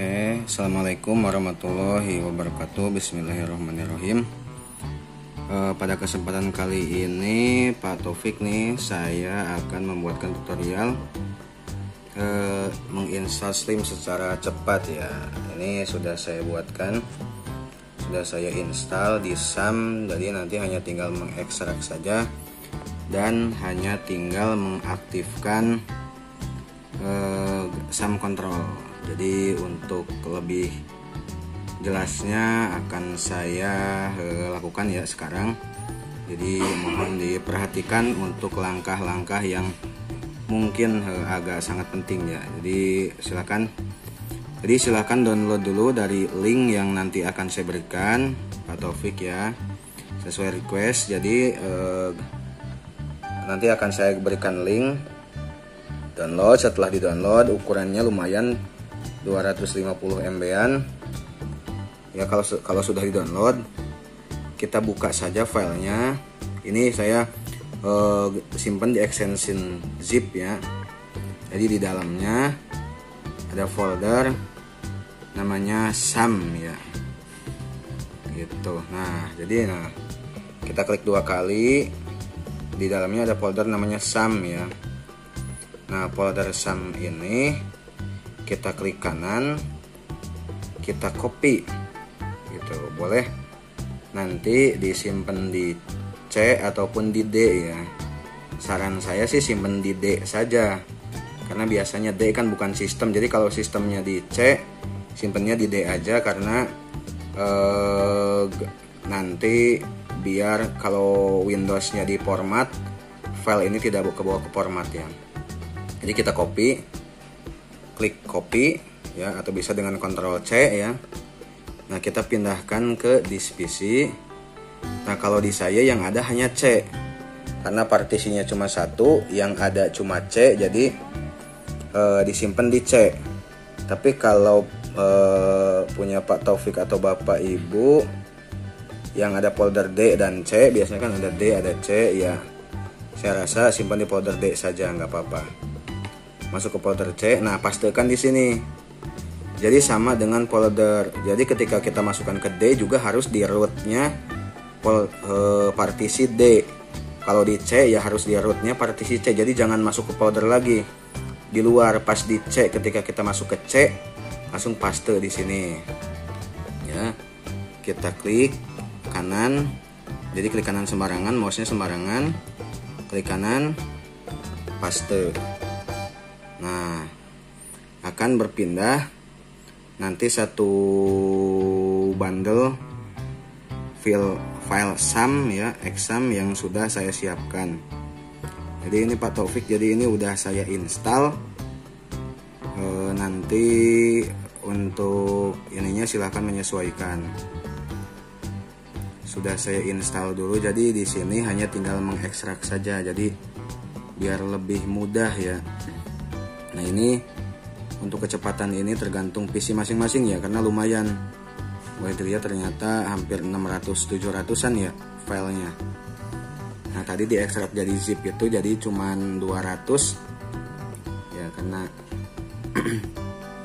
Oke, assalamualaikum warahmatullahi wabarakatuh. Bismillahirrahmanirrahim. Pada kesempatan kali ini Pak Taufik nih, saya akan membuatkan tutorial menginstal Slim secara cepat ya. Ini sudah saya buatkan, sudah saya install di SAM. Jadi nanti hanya tinggal mengekstrak saja dan hanya tinggal mengaktifkan SAM control. Jadi untuk lebih jelasnya akan saya lakukan ya sekarang. Jadi mohon diperhatikan untuk langkah-langkah yang mungkin agak sangat penting ya. Jadi silakan download dulu dari link yang nanti akan saya berikan Pak Taufik ya, sesuai request. Jadi nanti akan saya berikan link download. Setelah di download, ukurannya lumayan 250 MB-an ya. Kalau sudah di download, kita buka saja filenya. Ini saya simpan di extension zip ya. Jadi di dalamnya ada folder namanya SAM ya, gitu. Jadi kita klik 2 kali, di dalamnya ada folder namanya SAM ya. Nah, folder SAM ini kita klik kanan, kita copy gitu, boleh nanti disimpan di C ataupun di D ya. Saran saya sih simpan di D saja, karena biasanya D kan bukan sistem. Jadi kalau sistemnya di C, simpannya di D aja, karena nanti biar kalau Windowsnya di format, file ini tidak kebawa ke format ya. Jadi kita copy, klik copy ya, atau bisa dengan Ctrl C ya. Nah, kita pindahkan ke disk PC. Nah, kalau di saya yang ada hanya C, karena partisinya cuma satu, yang ada cuma C, jadi disimpan di C. Tapi kalau punya Pak Taufik atau Bapak Ibu yang ada folder D dan C, biasanya kan ada D ada C ya, saya rasa simpan di folder D saja, nggak apa-apa. Masuk ke folder C, nah pastikan di sini. Jadi sama dengan folder. Jadi ketika kita masukkan ke D juga harus di rootnya partisi D. Kalau di C ya harus di rootnya partisi C. Jadi jangan masuk ke folder lagi di luar. Pas di C, ketika kita masuk ke C, langsung paste di sini. Ya, kita klik kanan. Jadi klik kanan sembarangan, mouse-nya sembarangan, klik kanan, paste. Nah, akan berpindah nanti satu bundle file SAM ya, exam yang sudah saya siapkan. Jadi ini Pak Taufik, jadi ini udah saya install. Nanti untuk ininya silahkan menyesuaikan. Sudah saya install dulu, jadi di sini hanya tinggal mengekstrak saja. Jadi biar lebih mudah ya. Nah, ini untuk kecepatan ini tergantung PC masing-masing ya, karena lumayan. Boleh dilihat ternyata hampir 600-700an ya filenya. Nah, tadi diekstrak jadi zip itu jadi cuman 200 ya, karena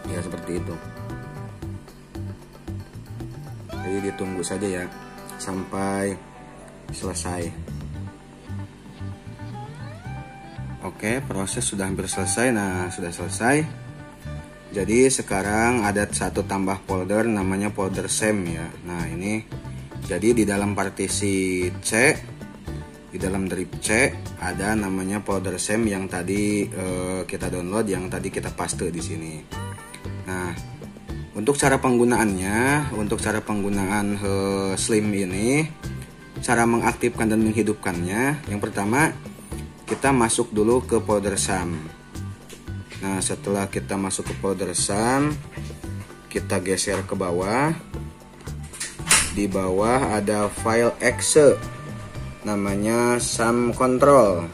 ya seperti itu. Jadi ditunggu saja ya sampai selesai. Oke, proses sudah hampir selesai. Nah, sudah selesai. Jadi sekarang ada satu tambah folder namanya folder SAM ya. Nah, ini jadi di dalam partisi C, di dalam drive C ada namanya folder SAM yang tadi kita download, yang tadi kita paste di sini. Nah, untuk cara penggunaannya, untuk cara penggunaan Slim ini, cara mengaktifkan dan menghidupkannya, yang pertama kita masuk dulu ke folder SAM. Nah, setelah kita masuk ke folder SAM, kita geser ke bawah. Di bawah ada file exe namanya SAM control.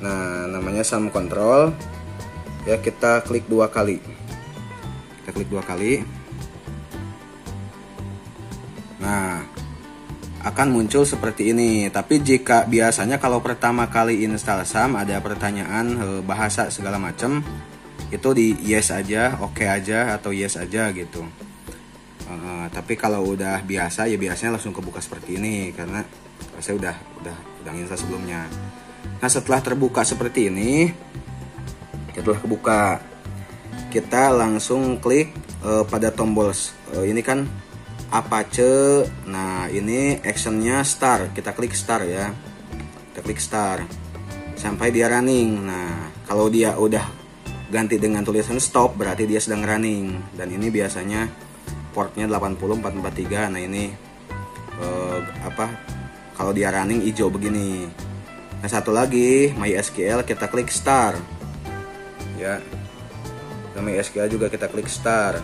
Nah, namanya SAM control ya, kita klik 2 kali. Kita klik 2 kali. Nah, akan muncul seperti ini. Tapi jika biasanya kalau pertama kali install SAM ada pertanyaan bahasa segala macam, itu di yes aja, oke aja, atau yes aja gitu. Tapi kalau udah biasa ya biasanya langsung kebuka seperti ini karena saya udah install sebelumnya. Nah setelah terbuka seperti ini, setelah kebuka kita langsung klik pada tombol ini kan Apache. Nah ini actionnya start, kita klik start ya, kita klik start sampai dia running. Nah kalau dia udah ganti dengan tulisan stop berarti dia sedang running, dan ini biasanya portnya 80443. Nah ini kalau dia running hijau begini. Nah satu lagi MySQL kita klik start ya, dan MySQL juga kita klik start.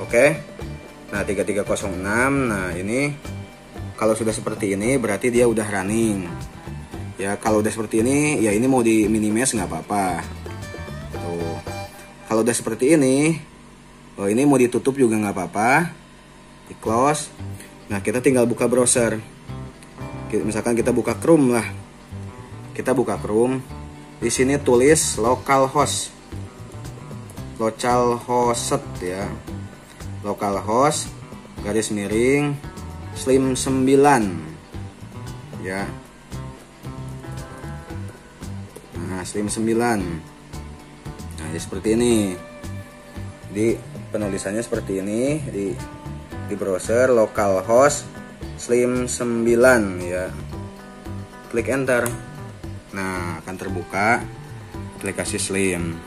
Oke. Nah 3306. Nah ini kalau sudah seperti ini berarti dia udah running ya. Kalau udah seperti ini ya ini mau di minimize nggak apa-apa tuh. Kalau udah seperti ini, ini mau ditutup juga nggak apa-apa, di close. Nah kita tinggal buka browser. Misalkan kita buka Chrome lah, kita buka Chrome. Di sini tulis localhost ya, localhost garis miring slim 9 ya. Nah slim 9. Nah ya seperti ini. Jadi penulisannya seperti ini di browser, localhost slim 9 ya. Klik enter. Nah akan terbuka aplikasi Slim.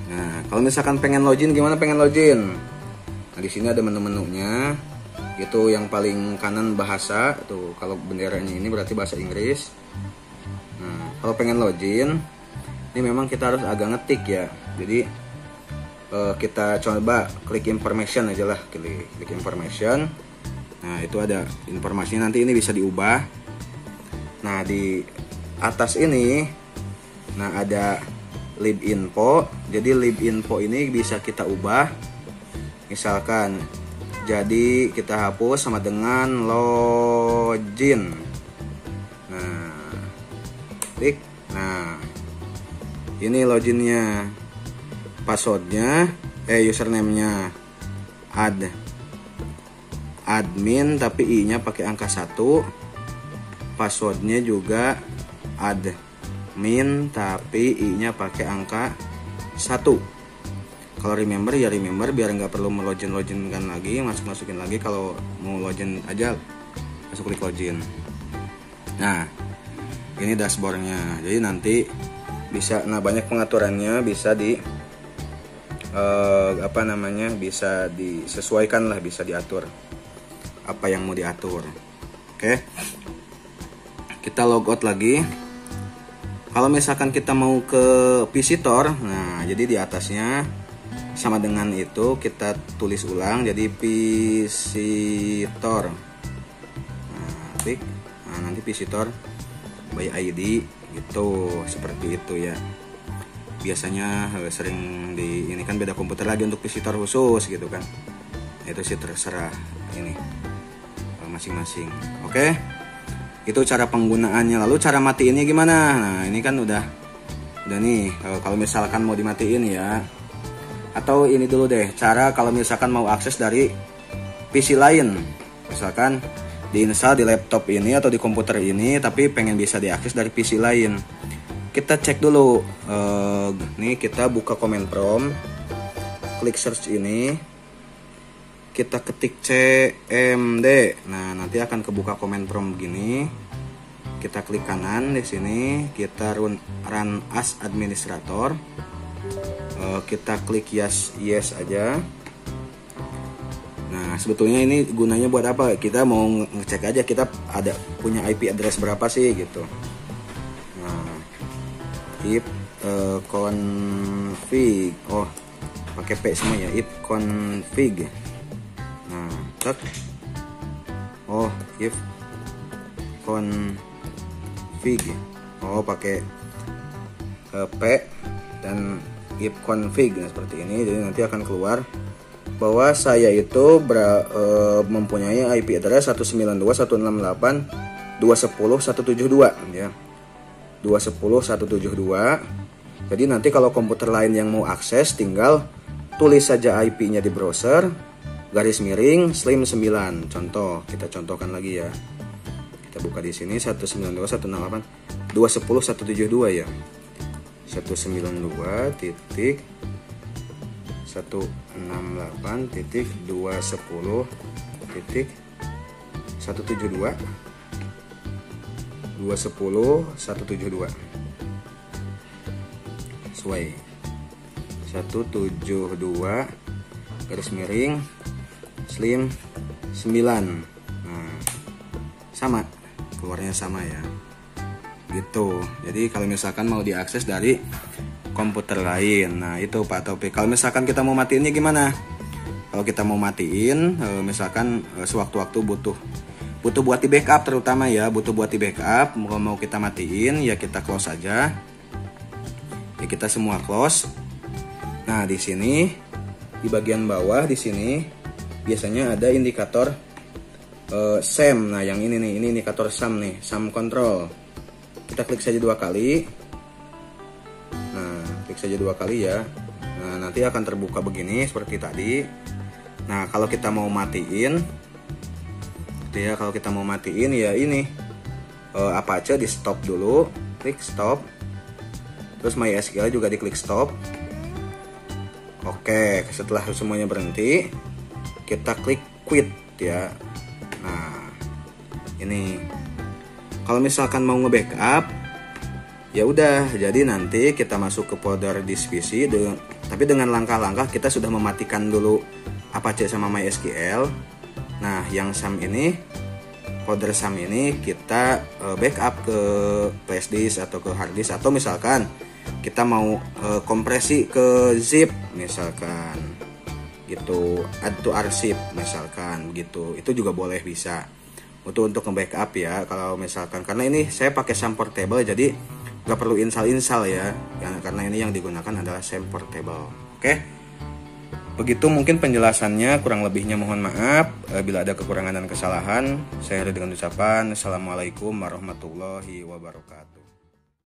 Nah kalau misalkan pengen login, gimana pengen login? Nah di sini ada menu-menunya. Itu yang paling kanan bahasa tuh, kalau benderanya ini berarti bahasa Inggris. Nah kalau pengen login ini memang kita harus agak ngetik ya. Jadi kita coba klik information aja lah, klik information. Nah itu ada informasinya, nanti ini bisa diubah. Nah di atas ini nah ada libinfo. Jadi libinfo ini bisa kita ubah. Misalkan jadi kita hapus sama dengan login. Nah klik. Nah ini loginnya, passwordnya username-nya admin tapi i-nya pakai angka 1. Passwordnya juga admin tapi i-nya pakai angka 1. Kalau remember ya remember, biar nggak perlu melogin kan lagi, masukin lagi. Kalau mau login aja masuk klik login. Nah ini dashboardnya. Jadi nanti bisa, nah banyak pengaturannya, bisa bisa disesuaikan lah, bisa diatur apa yang mau diatur. Oke. Kita logout lagi. Kalau misalkan kita mau ke visitor, nah jadi di atasnya sama dengan itu kita tulis ulang jadi visitor. Nah, klik. Nah, nanti visitor by ID gitu, seperti itu ya. Biasanya sering ini kan beda komputer lagi untuk visitor khusus gitu kan. Itu sih terserah ini masing-masing. Oke. Itu cara penggunaannya. Lalu cara matiinnya gimana? Nah ini kan udah nih, kalau misalkan mau dimatiin ya, atau ini dulu deh, cara kalau misalkan mau akses dari PC lain, misalkan diinstal di laptop ini atau di komputer ini tapi pengen bisa diakses dari PC lain, kita cek dulu. Nih kita buka command prompt, klik search ini, kita ketik cmd. Nah nanti akan kebuka command prompt begini. Kita klik kanan di sini, kita run as administrator. Kita klik yes aja. Nah sebetulnya ini gunanya buat apa? Kita mau ngecek aja kita ada punya IP address berapa sih gitu. Nah if config, pakai P semua ya, if config. Nah if config, pakai P dan if config. Nah seperti ini, jadi nanti akan keluar bahwa saya itu mempunyai IP address 192.168.210.172 ya. 210.172. Jadi nanti kalau komputer lain yang mau akses, tinggal tulis saja IP-nya di browser, garis miring slim 9. Contoh, kita contohkan lagi ya. Kita buka di sini 192.168.210.172 ya. 192.168.210.172 210.172 sesuai 172 garis miring slim 9. Nah, sama keluarnya sama ya gitu. Jadi kalau misalkan mau diakses dari komputer lain, nah itu Pak Taufik. Kalau misalkan kita mau matiinnya gimana? Kalau kita mau matiin, misalkan sewaktu-waktu butuh buat di backup, terutama ya butuh buat di backup, mau kita matiin ya kita close aja ya, kita semua close. Nah di sini di bagian bawah di sini biasanya ada indikator SAM. Nah yang ini nih, ini indikator SAM nih, SAM control. Kita klik saja 2 kali. Nah klik saja 2 kali ya. Nah nanti akan terbuka begini seperti tadi. Nah kalau kita mau matiin ya, kalau kita mau matiin ya ini Apache di stop dulu, klik stop. Terus MySQL juga diklik stop. Oke, setelah semuanya berhenti, kita klik quit ya. Nah, ini kalau misalkan mau nge-backup ya udah, jadi nanti kita masuk ke folder disk PC tapi dengan langkah-langkah kita sudah mematikan dulu Apache sama MySQL. Nah, yang SAM ini, folder SAM ini kita backup ke flash disk atau ke hard disk, atau misalkan kita mau kompresi ke zip misalkan gitu, add to arsip misalkan gitu, itu juga boleh, bisa untuk nge-backup ya. Kalau misalkan, karena ini saya pakai SAM portable jadi nggak perlu install ya, karena ini yang digunakan adalah SAM portable. Oke. Begitu mungkin penjelasannya, kurang lebihnya mohon maaf. Bila ada kekurangan dan kesalahan, saya akhiri dengan ucapan Assalamualaikum warahmatullahi wabarakatuh.